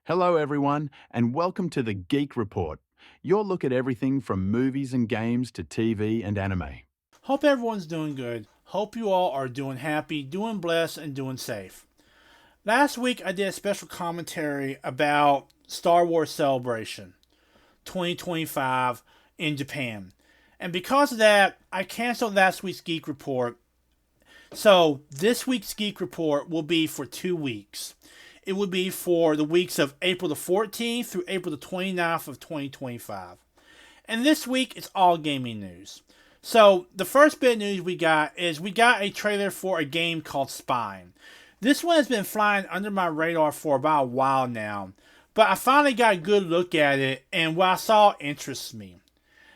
Hello, everyone, and welcome to the Geek Report, your look at everything from movies and games to TV and anime. Hope everyone's doing good. Hope you all are doing happy, doing blessed, and doing safe. Last week I did a special commentary about Star Wars Celebration 2025 in Japan. And because of that, I canceled last week's Geek Report. So this week's Geek Report will be for 2 weeks. It will be for the weeks of April the 14th through April the 29th of 2025. And this week it's all gaming news. So the first bit of news we got a trailer for a game called Spine. This one has been flying under my radar for about a while now, but I finally got a good look at it, and what I saw interests me.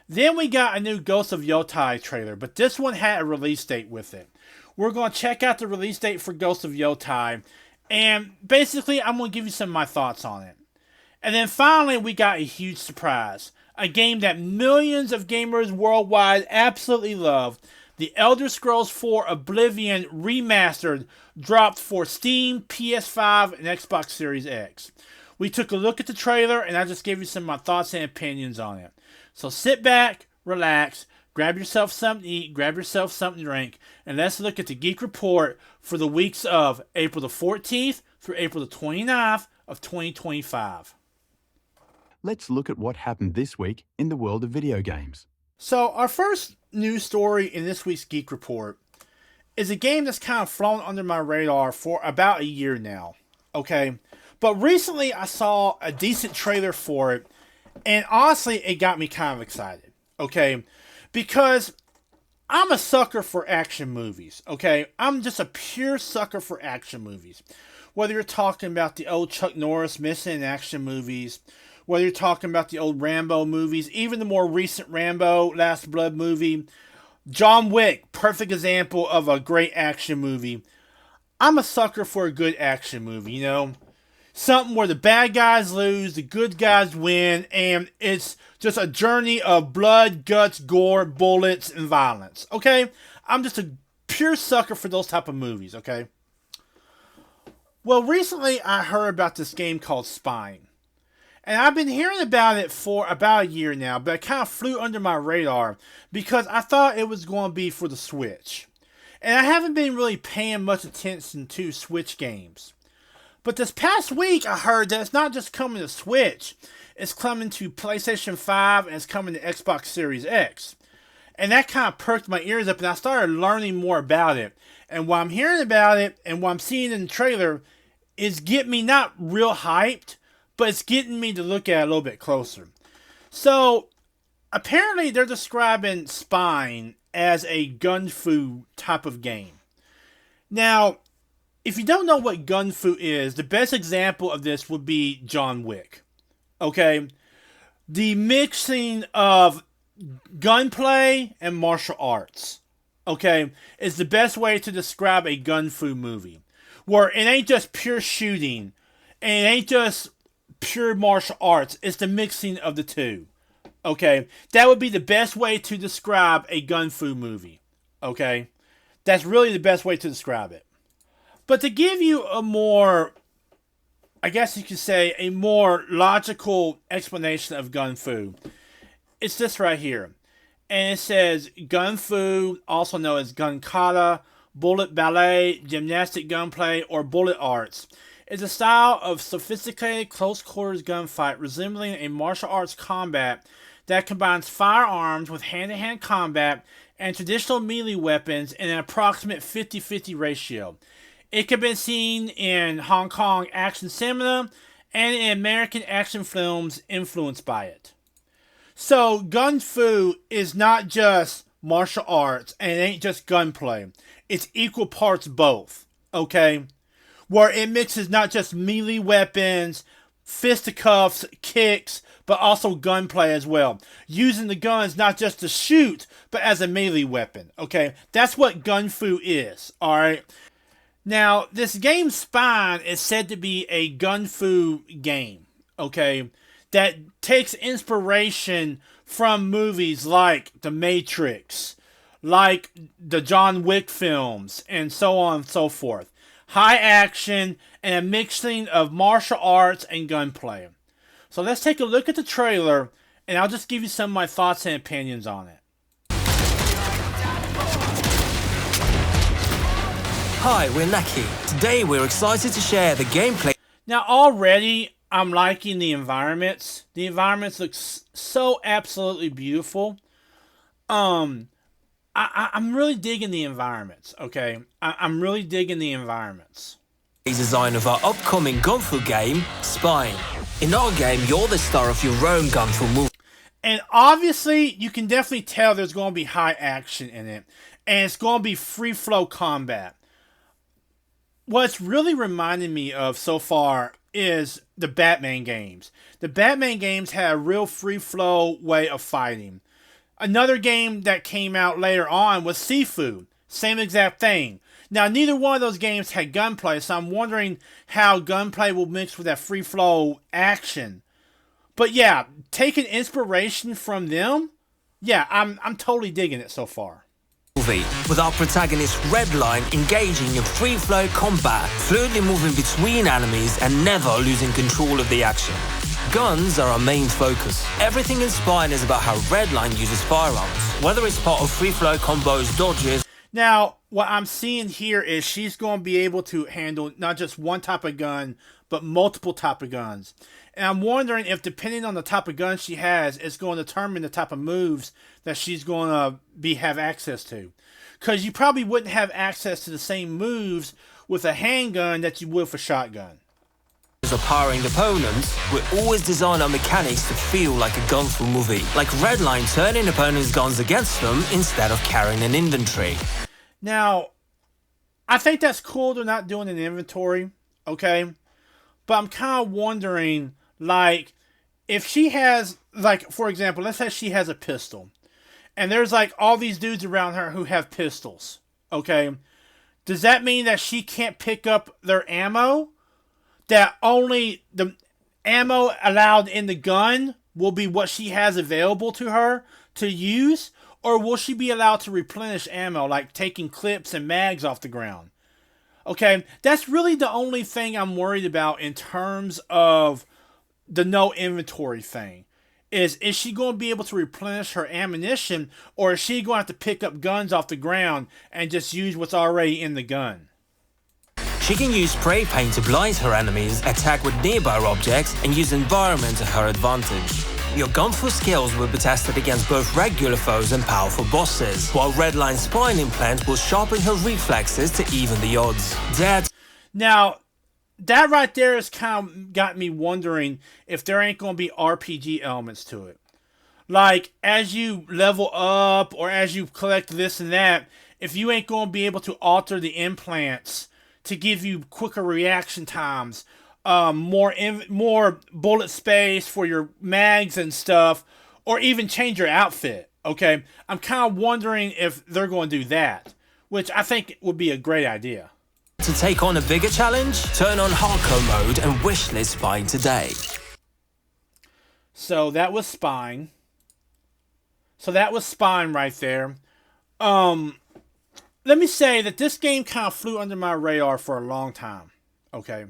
Then we got a new Ghost of Yotei trailer, but this one had a release date with it. We're going to check out the release date for Ghost of Yotei, and basically I'm going to give you some of my thoughts on it. And then finally we got a huge surprise. A game that millions of gamers worldwide absolutely love. The Elder Scrolls 4 Oblivion Remastered dropped for Steam, PS5, and Xbox Series X. We took a look at the trailer, and I just gave you some of my thoughts and opinions on it. So sit back, relax, grab yourself something to eat, grab yourself something to drink, and let's look at the Geek Report for the weeks of April the 14th through April the 29th of 2025. Let's look at what happened this week in the world of video games. So, our first news story in this week's Geek Report is a game that's kind of flown under my radar for about a year now. Okay? But recently I saw a decent trailer for it, and honestly, it got me kind of excited. Okay? Because I'm a sucker for action movies. Okay? I'm just a pure sucker for action movies. Whether you're talking about the old Chuck Norris missing in action movies, whether you're talking about the old Rambo movies, even the more recent Rambo Last Blood movie, John Wick, perfect example of a great action movie. I'm a sucker for a good action movie, you know? Something where the bad guys lose, the good guys win, and it's just a journey of blood, guts, gore, bullets, and violence, okay? I'm just a pure sucker for those type of movies, okay? Well, recently I heard about this game called Spine. And I've been hearing about it for about a year now, but it kind of flew under my radar because I thought it was going to be for the Switch. And I haven't been really paying much attention to Switch games. But this past week I heard that it's not just coming to Switch, it's coming to PlayStation 5 and it's coming to Xbox Series X. And that kind of perked my ears up and I started learning more about it. And what I'm hearing about it and what I'm seeing in the trailer is getting me not real hyped, but it's getting me to look at it a little bit closer. So, apparently they're describing Spine as a gun-fu type of game. Now, if you don't know what gun-fu is, the best example of this would be John Wick. Okay? The mixing of gunplay and martial arts. Okay? Is the best way to describe a gun-fu movie. Where it ain't just pure shooting, and it ain't just pure martial arts. It's the mixing of the two. Okay? That would be the best way to describe a gun-fu movie. Okay? That's really the best way to describe it. But to give you a more, I guess you could say, a more logical explanation of gun-fu, it's this right here. And it says, gun-fu, also known as gun kata, bullet ballet, gymnastic gunplay, or bullet arts, is a style of sophisticated close-quarters gunfight resembling a martial arts combat that combines firearms with hand-to-hand combat and traditional melee weapons in an approximate 50-50 ratio. It can be seen in Hong Kong action cinema and in American action films influenced by it. So, Gun Fu is not just martial arts and it ain't just gunplay. It's equal parts both, okay? Where it mixes not just melee weapons, fisticuffs, kicks, but also gunplay as well. Using the guns not just to shoot, but as a melee weapon, okay? That's what Gun Fu is, alright? Now, this game Spine is said to be a Gun Fu game, okay? That takes inspiration from movies like The Matrix, like the John Wick films, and so on and so forth. high action, and a mixing of martial arts and gunplay. So let's take a look at the trailer, and I'll just give you some of my thoughts and opinions on it. Hi, we're Naki. Today we're excited to share the gameplay. Now already I'm liking the environments. The environments look so absolutely beautiful. I'm really digging the environments, okay? I'm really digging the environments. Design of our upcoming Gunfu game, Spine. In our game, you're the star of your own Gunfu movie. And obviously, you can definitely tell there's going to be high action in it. And it's going to be free flow combat. What it's really reminding me of so far is the Batman games. The Batman games had a real free flow way of fighting. Another game that came out later on was Sifu. Same exact thing. Now, neither one of those games had gunplay, so I'm wondering how gunplay will mix with that free flow action. But yeah, taking inspiration from them, yeah, I'm totally digging it so far. With our protagonist Redline engaging in free flow combat, fluidly moving between enemies and never losing control of the action. Guns are our main focus. Everything in Spine is about how Redline uses firearms, whether it's part of free flow combos, dodges. Now, what I'm seeing here is she's going to be able to handle not just one type of gun, but multiple type of guns. And I'm wondering if, depending on the type of gun she has, it's going to determine the type of moves that she's going to have access to. Because you probably wouldn't have access to the same moves with a handgun that you would with a shotgun. Of powering opponents, we always design our mechanics to feel like a gunfu movie, like Redline turning opponents' guns against them instead of carrying an inventory. Now, I think that's cool they're not doing an inventory, okay? But I'm kind of wondering, like, if she has, like, for example, let's say she has a pistol, and there's, like, all these dudes around her who have pistols, okay? Does that mean that she can't pick up their ammo? That only the ammo allowed in the gun will be what she has available to her to use? Or will she be allowed to replenish ammo, like taking clips and mags off the ground? Okay, that's really the only thing I'm worried about in terms of the no inventory thing. Is she going to be able to replenish her ammunition, or is she going to have to pick up guns off the ground and just use what's already in the gun? She can use spray paint to blind her enemies, attack with nearby objects, and use environment to her advantage. Your gunfu skills will be tested against both regular foes and powerful bosses, while Redline's spine implant will sharpen her reflexes to even the odds. Now, that right there has kind of got me wondering if there ain't going to be RPG elements to it. Like, as you level up, or as you collect this and that, if you ain't going to be able to alter the implants to give you quicker reaction times, more bullet space for your mags and stuff, or even change your outfit, okay? I'm kind of wondering if they're going to do that, which I think would be a great idea. To take on a bigger challenge, turn on hardcore mode and wishlist Spine today. So that was Spine. Right there. Let me say that this game kind of flew under my radar for a long time, okay?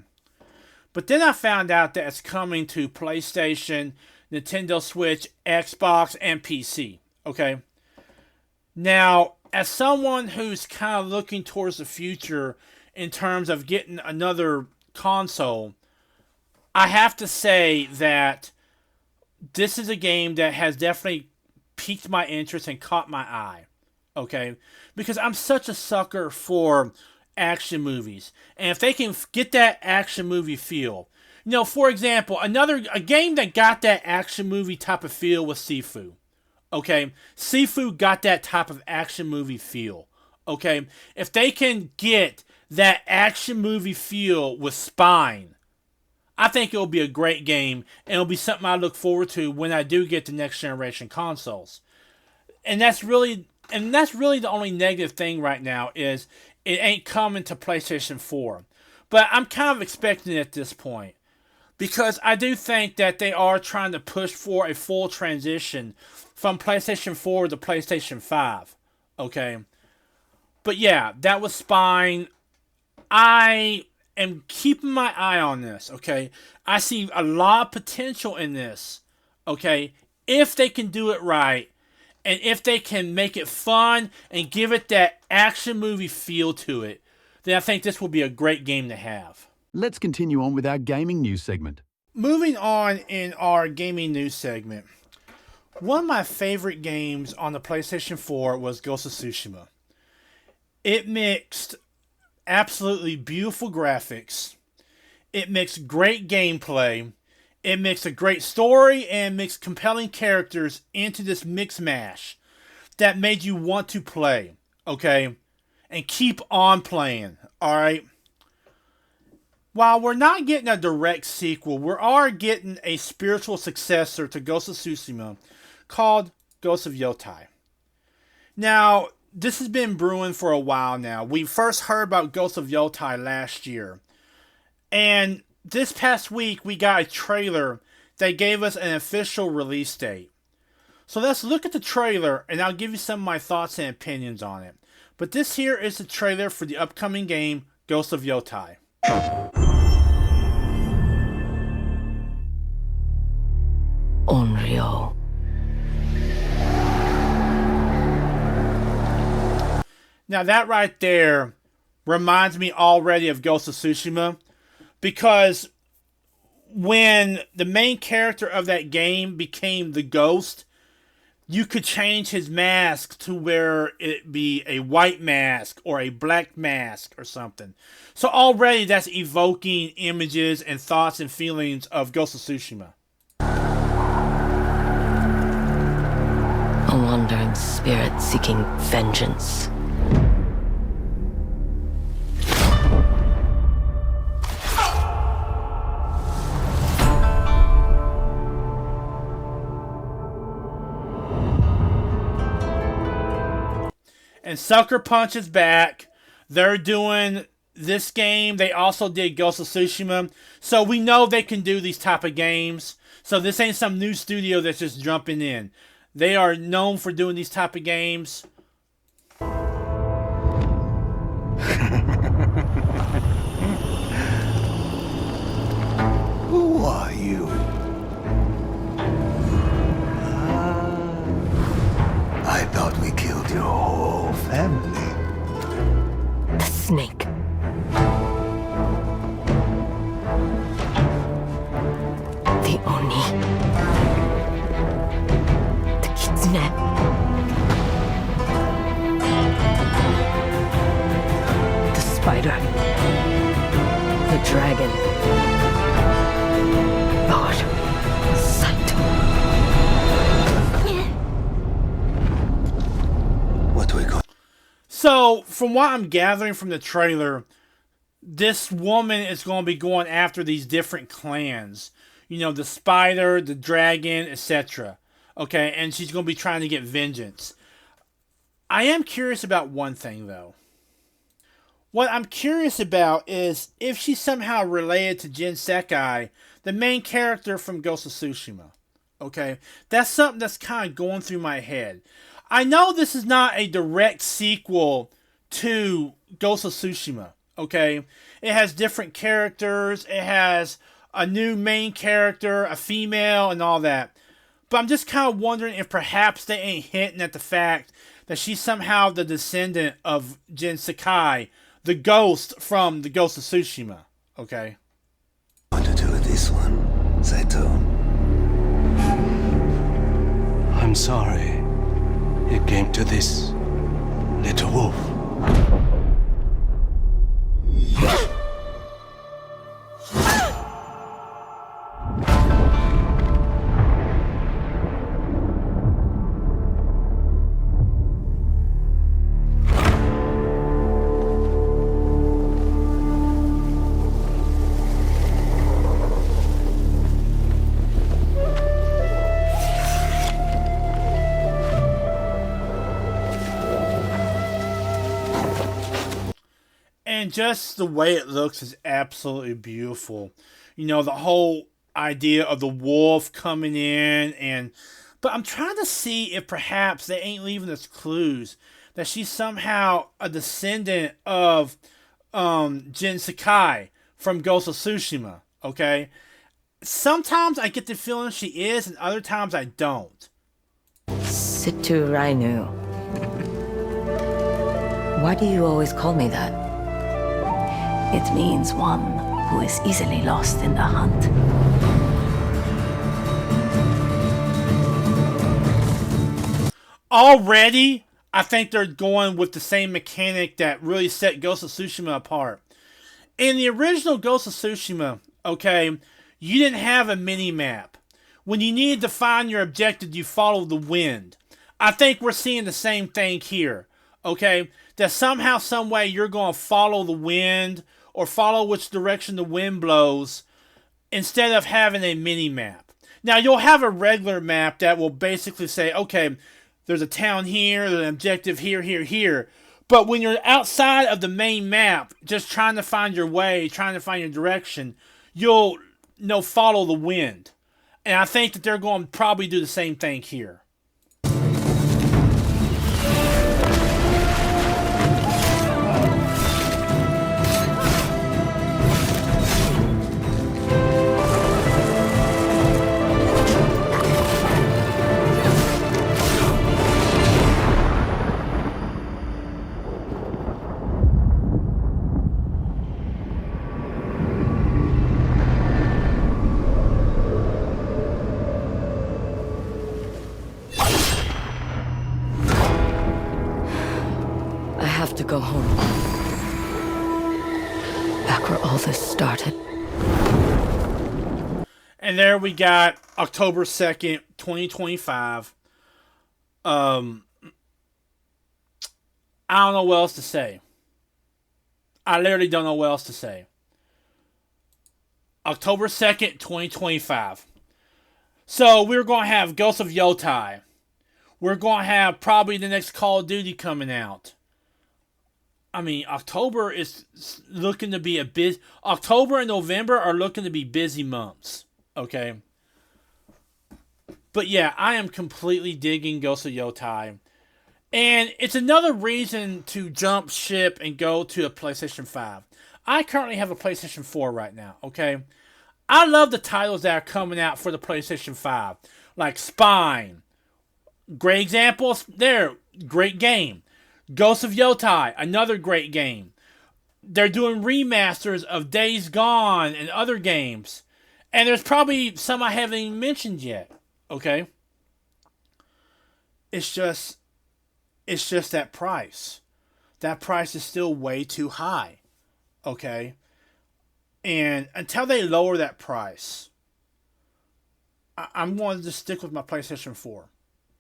But then I found out that it's coming to PlayStation, Nintendo Switch, Xbox, and PC, okay? Now, as someone who's kind of looking towards the future in terms of getting another console, I have to say that this is a game that has definitely piqued my interest and caught my eye, okay? Because I'm such a sucker for action movies. And if they can get that action movie feel. You know, for example, a game that got that action movie type of feel was Sifu. Okay? Sifu got that type of action movie feel. Okay? If they can get that action movie feel with Spine, I think it'll be a great game, and it'll be something I look forward to when I do get the next generation consoles. And that's really the only negative thing right now is it ain't coming to PlayStation 4. But I'm kind of expecting it at this point, because I do think that they are trying to push for a full transition from PlayStation 4 to PlayStation 5. Okay? But yeah, that was Spine. I am keeping my eye on this, okay? I see a lot of potential in this, okay? If they can do it right, and if they can make it fun and give it that action movie feel to it, then I think this will be a great game to have. Let's continue on with our gaming news segment. Moving on in our gaming news segment, one of my favorite games on the PlayStation 4 was Ghost of Tsushima. It mixed absolutely beautiful graphics, it mixed great gameplay, it mixed a great story, and mixed compelling characters into this mix mash that made you want to play, okay? And keep on playing, alright? While we're not getting a direct sequel, we are getting a spiritual successor to Ghost of Tsushima called Ghost of Yotei. Now, this has been brewing for a while now. We first heard about Ghost of Yotei last year. And this past week, we got a trailer that gave us an official release date. So let's look at the trailer, and I'll give you some of my thoughts and opinions on it. But this here is the trailer for the upcoming game, Ghost of Yotei. Unreal. Now that right there reminds me already of Ghost of Tsushima, because when the main character of that game became the ghost, you could change his mask to where it be a white mask or a black mask or something. So already that's evoking images and thoughts and feelings of Ghost of Tsushima. A wandering spirit seeking vengeance. And Sucker Punch is back. They're doing this game. They also did Ghost of Tsushima. So we know they can do these type of games. So this ain't some new studio that's just jumping in. They are known for doing these type of games. Who are you? I thought we killed your whole family. The snake. The Oni. The Kitsune. The spider. The dragon. Lord, sight. What do we call? So, from what I'm gathering from the trailer, this woman is going to be going after these different clans. You know, the spider, the dragon, etc. Okay, and she's going to be trying to get vengeance. I am curious about one thing, though. What I'm curious about is if she's somehow related to Jin Sekai, the main character from Ghost of Tsushima. Okay, that's something that's kind of going through my head. I know this is not a direct sequel to Ghost of Tsushima, okay? It has different characters, it has a new main character, a female, and all that. But I'm just kind of wondering if perhaps they ain't hinting at the fact that she's somehow the descendant of Jin Sakai, the ghost from the Ghost of Tsushima, okay? Want to do with this one, Saito? I'm sorry. It came to this, little wolf. And just the way it looks is absolutely beautiful. You know, the whole idea of the wolf coming in, but I'm trying to see if perhaps they ain't leaving us clues that she's somehow a descendant of Jin Sakai from Ghost of Tsushima. Okay, sometimes I get the feeling she is, and other times I don't. Situ Rainu. Why do you always call me that? It means one who is easily lost in the hunt. Already, I think they're going with the same mechanic that really set Ghost of Tsushima apart. In the original Ghost of Tsushima, okay, you didn't have a mini-map. When you needed to find your objective, you followed the wind. I think we're seeing the same thing here, okay? That somehow, some way, you're going to follow the wind or follow which direction the wind blows instead of having a mini-map. Now, you'll have a regular map that will basically say, okay, there's a town here, there's an objective here, here, here. But when you're outside of the main map, just trying to find your way, trying to find your direction, you'll follow the wind. And I think that they're going to probably do the same thing here. I have to go home. Back where all this started. And there we got October 2nd, 2025. I don't know what else to say. I literally don't know what else to say. October 2nd, 2025. So we're going to have Ghost of Yotei. We're going to have probably the next Call of Duty coming out. I mean, October is looking to be a busy... October and November are looking to be busy months. Okay? But yeah, I am completely digging Ghost of Yotei. And it's another reason to jump ship and go to a PlayStation 5. I currently have a PlayStation 4 right now, okay? I love the titles that are coming out for the PlayStation 5. Like Spine. Great examples there. Great game. Ghost of Yotei, another great game. They're doing remasters of Days Gone and other games. And there's probably some I haven't even mentioned yet. Okay? It's just that price. That price is still way too high. Okay? And until they lower that price, I'm going to just stick with my PlayStation 4.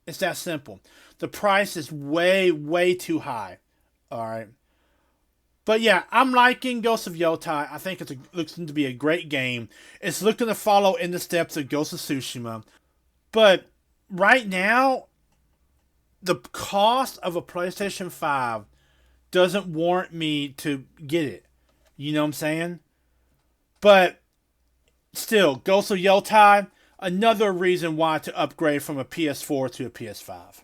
It's that simple. The price is way, way too high. Alright? But yeah, I'm liking Ghost of Yotei. I think it's looking to be a great game. It's looking to follow in the steps of Ghost of Tsushima. But right now, the cost of a PlayStation 5 doesn't warrant me to get it. You know what I'm saying? But still, Ghost of Yotei, another reason why to upgrade from a PS4 to a PS5.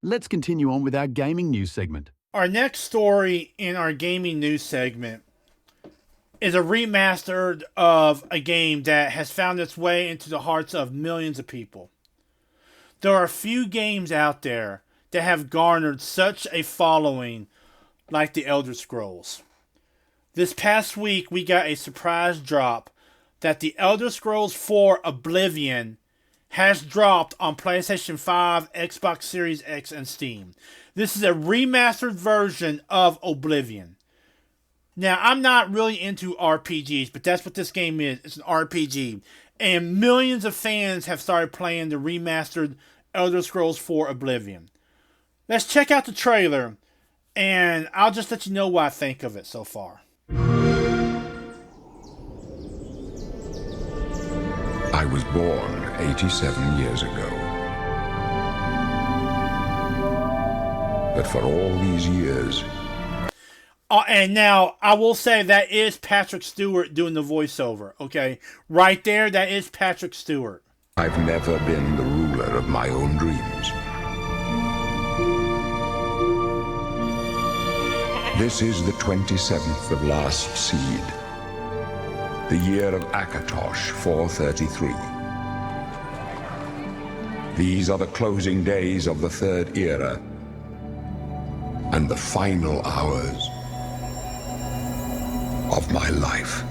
Let's continue on with our gaming news segment. Our next story in our gaming news segment is a remaster of a game that has found its way into the hearts of millions of people. There are few games out there that have garnered such a following like the Elder Scrolls. This past week, we got a surprise drop that the Elder Scrolls 4 Oblivion has dropped on PlayStation 5, Xbox Series X, and Steam. This is a remastered version of Oblivion. Now, I'm not really into RPGs, but that's what this game is. It's an RPG. And millions of fans have started playing the remastered Elder Scrolls 4 Oblivion. Let's check out the trailer, and I'll just let you know what I think of it so far. I was born 87 years ago. But for all these years... And now, I will say that is Patrick Stewart doing the voiceover, okay? Right there, that is Patrick Stewart. I've never been the ruler of my own dreams. This is the 27th of Last Seed, the year of Akatosh 433. These are the closing days of the Third Era, and the final hours of my life.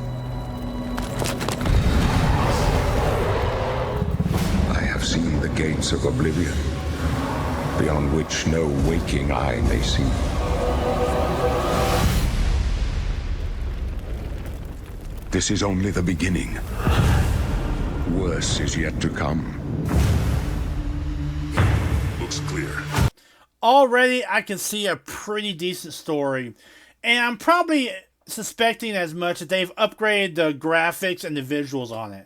I have seen the gates of oblivion, beyond which no waking eye may see. This is only the beginning. Worse is yet to come. Looks clear. Already, I can see a pretty decent story, and I'm probably suspecting as much that they've upgraded the graphics and the visuals on it,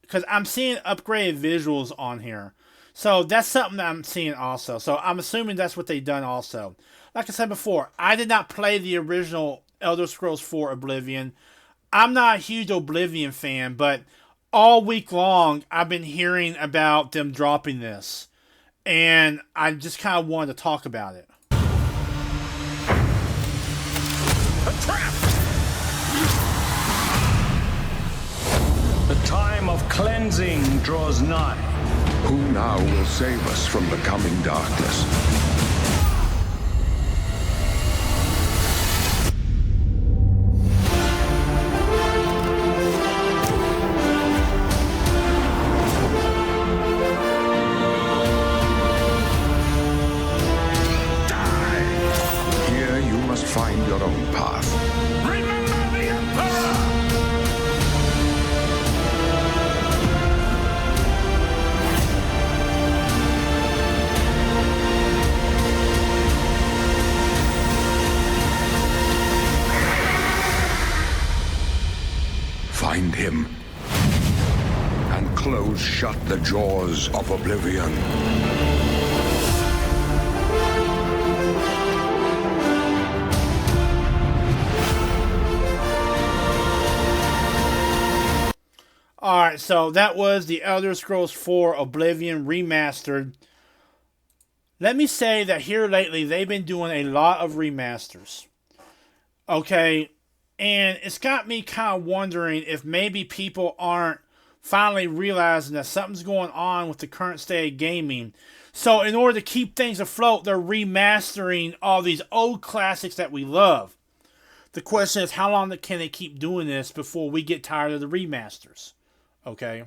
because I'm seeing upgraded visuals on here. So that's something that I'm seeing also. So I'm assuming that's what they've done also. Like I said before, I did not play the original Elder Scrolls 4 Oblivion. I'm not a huge Oblivion fan, but all week long I've been hearing about them dropping this. And I just kind of wanted to talk about it. A trap! The time of cleansing draws nigh. Who now will save us from the coming darkness? Find your own path. Remember the Emperor! Find him and close shut the jaws of oblivion. Alright, so that was the Elder Scrolls 4 Oblivion Remastered. Let me say that here lately, they've been doing a lot of remasters. Okay, and it's got me kind of wondering if maybe people aren't finally realizing that something's going on with the current state of gaming. So in order to keep things afloat, they're remastering all these old classics that we love. The question is, how long can they keep doing this before we get tired of the remasters? Okay.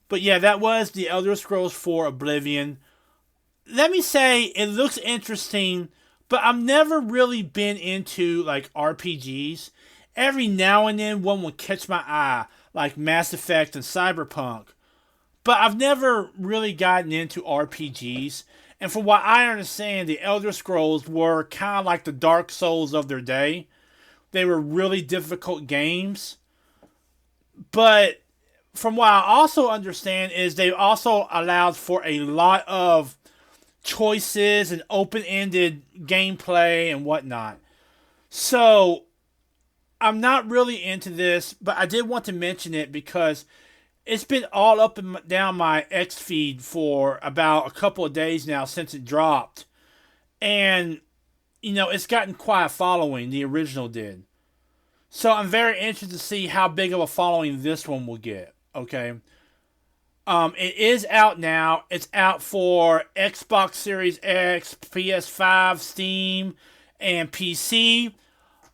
But yeah, that was the Elder Scrolls 4 Oblivion. Let me say, it looks interesting, but I've never really been into, like, RPGs. Every now and then, one will catch my eye, like Mass Effect and Cyberpunk. But I've never really gotten into RPGs. And from what I understand, the Elder Scrolls were kind of like the Dark Souls of their day. They were really difficult games. But from what I also understand is they also allowed for a lot of choices and open-ended gameplay and whatnot. So I'm not really into this, but I did want to mention it because it's been all up and down my X feed for about a couple of days now since it dropped. And, you know, it's gotten quite a following, the original did. So I'm very interested to see how big of a following this one will get. Okay. It is out now. It's out for Xbox Series X, PS5, Steam, and PC.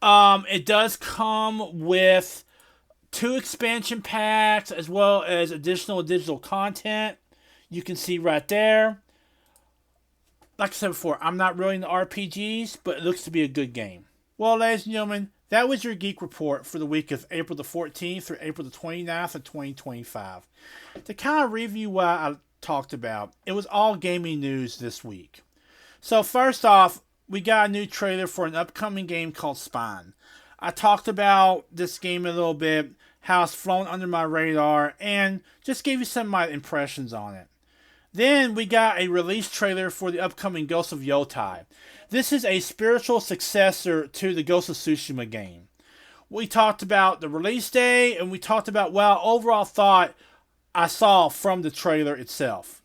It does come with 2 expansion packs as well as additional digital content. You can see right there. Like I said before, I'm not really into RPGs, but it looks to be a good game. Well, ladies and gentlemen, that was your Geek Report for the week of April the 14th through April the 29th of 2025. To kind of review what I talked about, it was all gaming news this week. So first off, we got a new trailer for an upcoming game called Spine. I talked about this game a little bit, how it's flown under my radar, and just gave you some of my impressions on it. Then we got a release trailer for the upcoming Ghost of Yotei. This is a spiritual successor to the Ghost of Tsushima game. We talked about the release day, and we talked about, well, overall thought I saw from the trailer itself.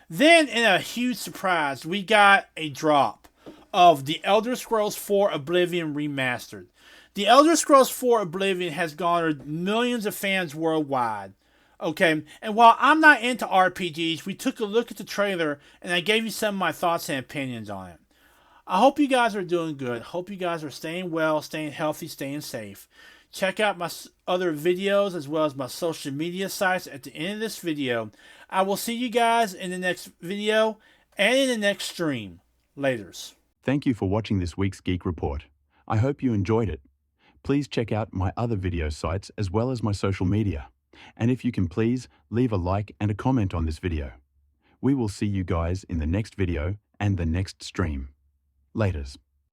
Then, in a huge surprise, we got a drop of The Elder Scrolls 4 Oblivion Remastered. The Elder Scrolls 4 Oblivion has garnered millions of fans worldwide. Okay, and while I'm not into RPGs, we took a look at the trailer and I gave you some of my thoughts and opinions on it. I hope you guys are doing good. Hope you guys are staying well, staying healthy, staying safe. Check out my other videos as well as my social media sites at the end of this video. I will see you guys in the next video and in the next stream. Laters. Thank you for watching this week's Geek Report. I hope you enjoyed it. Please check out my other video sites as well as my social media. And if you can please, leave a like and a comment on this video. We will see you guys in the next video and the next stream. Laters.